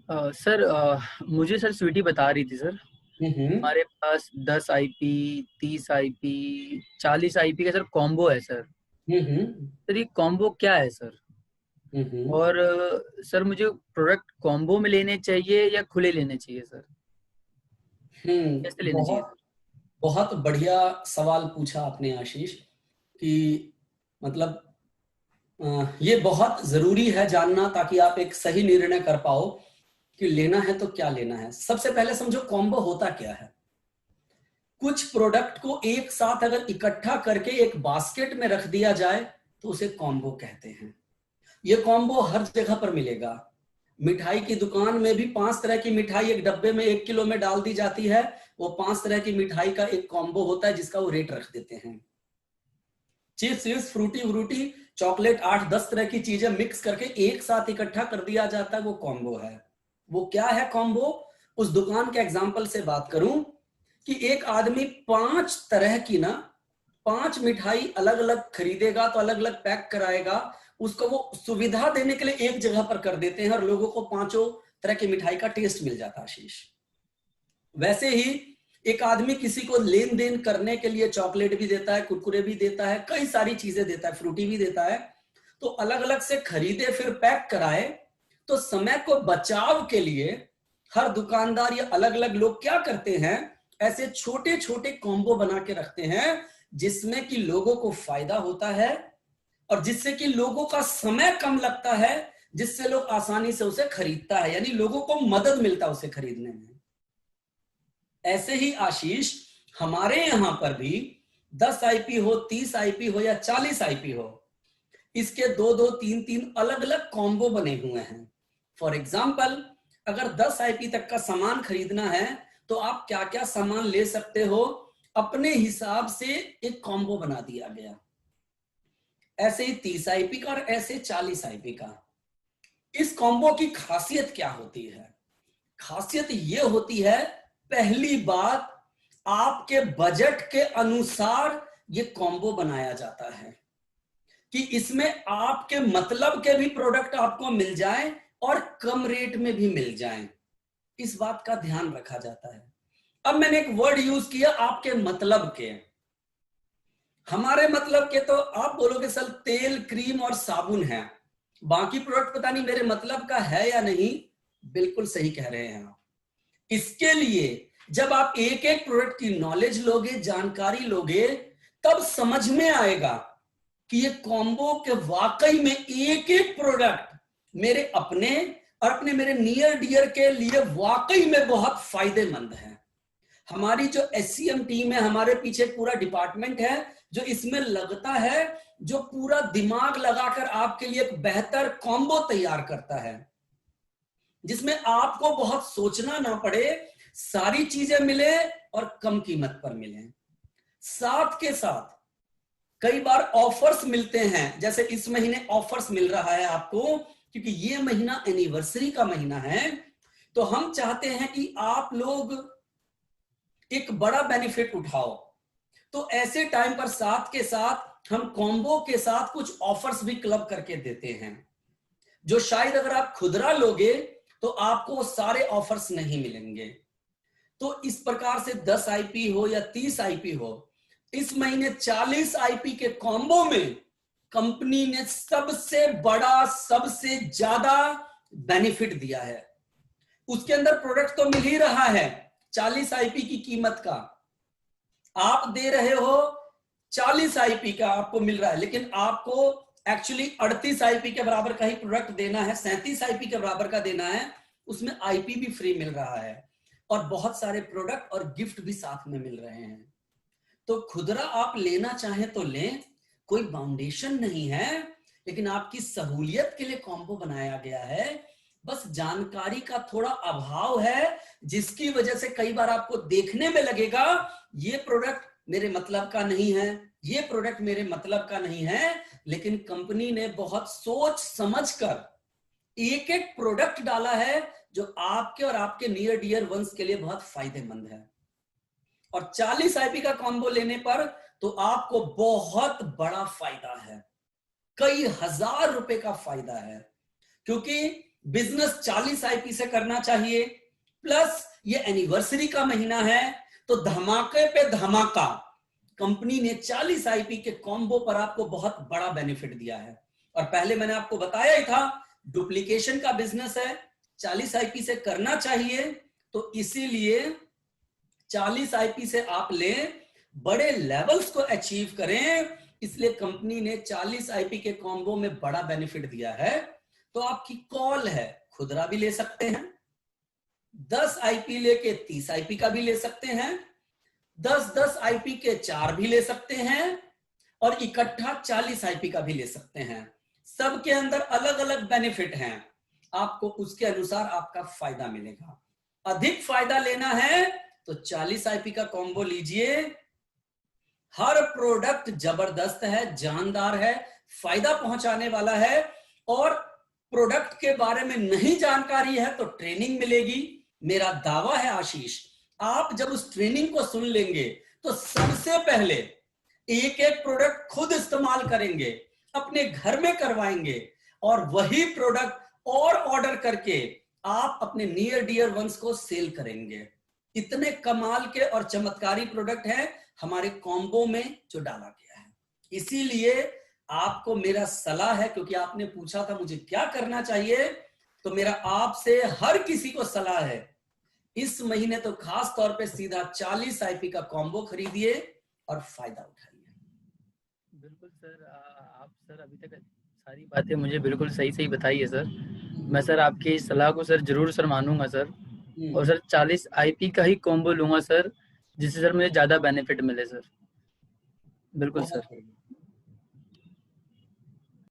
Sir, मुझे sir Sweety बता रही थी सर, हम्म हमारे पास 10 आईपी, 30 आईपी, 40 आईपी का सर कॉम्बो है सर। हम्म सर ये कॉम्बो क्या है सर? हम्म और सर मुझे प्रोडक्ट कॉम्बो में लेने चाहिए या खुले लेने चाहिए सर? कैसे लेने चाहिए बहुत सर? बहुत बढ़िया सवाल पूछा आपने आशीष कि मतलब ये बहुत जरूरी है जानना ताकि आप एक सही निर्णय कर पाओ कि लेना है तो क्या लेना है। सबसे पहले समझो कॉम्बो होता क्या है। कुछ प्रोडक्ट को एक साथ अगर इकट्ठा करके एक बास्केट में रख दिया जाए तो उसे कॉम्बो कहते हैं। ये कॉम्बो हर जगह पर मिलेगा। मिठाई की दुकान में भी 5 तरह की मिठाई एक डब्बे में 1 किलो में डाल दी जाती है। वो 5 तरह की मिठाई का एक कॉम्बो होता है जिसका वो रेट रख देते हैं। चिप्स विप्स फ्रूटी व्रूटी चॉकलेट 8-10 तरह की चीजें मिक्स करके एक साथ इकट्ठा कर दिया जाता है, वो कॉम्बो है। वो क्या है कॉम्बो? उस दुकान के एग्जाम्पल से बात करूं कि एक आदमी 5 तरह की ना 5 मिठाई अलग अलग खरीदेगा तो अलग अलग पैक कराएगा। उसको वो सुविधा देने के लिए एक जगह पर कर देते हैं और लोगों को 5 तरह की मिठाई का टेस्ट मिल जाता है आशीष। वैसे ही एक आदमी किसी को लेन देन करने के लिए चॉकलेट भी देता है, कुरकुरे भी देता है, कई सारी चीजें देता है, फ्रूटी भी देता है। तो अलग अलग से खरीदे फिर पैक कराए। तो समय को बचाव के लिए हर दुकानदार या अलग अलग लोग क्या करते हैं, ऐसे छोटे छोटे कॉम्बो बना के रखते हैं जिसमें कि लोगों को फायदा होता है और जिससे कि लोगों का समय कम लगता है, जिससे लोग आसानी से उसे खरीदता है, यानी लोगों को मदद मिलता है उसे खरीदने में। ऐसे ही आशीष हमारे यहां पर भी 10 आईपी हो, 30 आईपी हो या 40 आईपी हो, इसके दो दो तीन तीन अलग अलग कॉम्बो बने हुए हैं। फॉर एग्जाम्पल, अगर 10 आईपी तक का सामान खरीदना है तो आप क्या क्या सामान ले सकते हो, अपने हिसाब से एक कॉम्बो बना दिया गया। ऐसे ही 30 आईपी का और ऐसे 40 आईपी का। इस कॉम्बो की खासियत क्या होती है? खासियत यह होती है, पहली बात, आपके बजट के अनुसार यह कॉम्बो बनाया जाता है कि इसमें आपके मतलब के भी प्रोडक्ट आपको मिल जाएं और कम रेट में भी मिल जाएं। इस बात का ध्यान रखा जाता है। अब मैंने एक वर्ड यूज किया, आपके मतलब के। हमारे मतलब के तो आप बोलोगे सर तेल क्रीम और साबुन है, बाकी प्रोडक्ट पता नहीं मेरे मतलब का है या नहीं। बिल्कुल सही कह रहे हैं आप। इसके लिए जब आप एक एक प्रोडक्ट की नॉलेज लोगे, जानकारी लोगे, तब समझ में आएगा कि ये कॉम्बो के वाकई में एक एक प्रोडक्ट मेरे अपने और अपने मेरे नियर डियर के लिए वाकई में बहुत फायदेमंद है। हमारी जो एससीएम टीम है, हमारे पीछे पूरा डिपार्टमेंट है जो इसमें लगता है, जो पूरा दिमाग लगाकर आपके लिए एक बेहतर कॉम्बो तैयार करता है जिसमें आपको बहुत सोचना ना पड़े, सारी चीजें मिले और कम कीमत पर मिले। साथ के साथ कई बार ऑफर्स मिलते हैं, जैसे इस महीने ऑफर्स मिल रहा है आपको क्योंकि ये महीना एनिवर्सरी का महीना है। तो हम चाहते हैं कि आप लोग एक बड़ा बेनिफिट उठाओ। तो ऐसे टाइम पर साथ के साथ हम कॉम्बो के साथ कुछ ऑफर्स भी क्लब करके देते हैं, जो शायद अगर आप खुदरा लोगे तो आपको सारे ऑफर्स नहीं मिलेंगे। तो इस प्रकार से 10 आईपी हो या 30 आईपी हो, इस महीने 40 आईपी के कॉम्बो में कंपनी ने सबसे बड़ा, सबसे ज्यादा बेनिफिट दिया है। उसके अंदर प्रोडक्ट तो मिल ही रहा है, 40 आईपी की कीमत का आप दे रहे हो, 40 आईपी का आपको मिल रहा है, लेकिन आपको एक्चुअली 38 आईपी के बराबर का ही प्रोडक्ट देना है, 37 आईपी के बराबर का देना है। उसमें आईपी भी फ्री मिल रहा है और बहुत सारे प्रोडक्ट और गिफ्ट भी साथ में मिल रहे हैं। तो खुदरा आप लेना चाहें तो लें, कोई बाउंडेशन नहीं है, लेकिन आपकी सहूलियत के लिए कॉम्बो बनाया गया है। बस जानकारी का थोड़ा अभाव है, जिसकी वजह से कई बार आपको देखने में लगेगा ये प्रोडक्ट मेरे मतलब का नहीं है, ये प्रोडक्ट मेरे मतलब का नहीं है, लेकिन कंपनी ने बहुत सोच समझकर एक एक प्रोडक्ट डाला है जो आपके और आपके नियर डियर वंस के लिए बहुत फायदेमंद है। और 40 आईपी का कॉम्बो लेने पर तो आपको बहुत बड़ा फायदा है, कई हजार रुपए का फायदा है। क्योंकि बिजनेस 40 आईपी से करना चाहिए, प्लस ये एनिवर्सरी का महीना है तो धमाके पे धमाका, कंपनी ने 40 आईपी के कॉम्बो पर आपको बहुत बड़ा बेनिफिट दिया है। और पहले मैंने आपको बताया ही था डुप्लीकेशन का बिजनेस है, 40 आईपी से करना चाहिए, तो इसीलिए 40 आईपी से आप लें, बड़े लेवल्स को अचीव करें, इसलिए कंपनी ने 40 आईपी के कॉम्बो में बड़ा बेनिफिट दिया है। तो आपकी कॉल है, खुदरा भी ले सकते हैं, 10 आईपी लेके 30 आईपी का भी ले सकते हैं, 10-10 आईपी के 4 भी ले सकते हैं, और इकट्ठा 40 आईपी का भी ले सकते हैं। सबके अंदर अलग अलग बेनिफिट हैं, आपको उसके अनुसार आपका फायदा मिलेगा। अधिक फायदा लेना है तो 40 आईपी का कॉम्बो लीजिए। हर प्रोडक्ट जबरदस्त है, जानदार है, फायदा पहुंचाने वाला है, और प्रोडक्ट के बारे में नहीं जानकारी है तो ट्रेनिंग मिलेगी। मेरा दावा है आशीष, आप जब उस ट्रेनिंग को सुन लेंगे तो सबसे पहले एक एक प्रोडक्ट खुद इस्तेमाल करेंगे, अपने घर में करवाएंगे, और वही प्रोडक्ट और ऑर्डर करके आप अपने नियर डियर वंस को सेल करेंगे। इतने कमाल के और चमत्कारी प्रोडक्ट हैं हमारे कॉम्बो में जो डाला गया है। इसीलिए आपको मेरा सलाह है, क्योंकि आपने पूछा था मुझे क्या करना चाहिए, तो मेरा आपसे हर किसी को सलाह है, इस महीने तो खास तौर पे सीधा 40 आईपी का कॉम्बो खरीदिए और फायदा उठाइए। बिल्कुल सर, आप सर अभी तक सारी बातें मुझे बिल्कुल सही सही बताई है सर। मैं सर आपकी इस सलाह को सर जरूर सर मानूंगा सर, और सर 40 आईपी का ही कॉम्बो लूंगा सर, जिससे सर मुझे ज्यादा बेनिफिट मिले सर। बिल्कुल सर।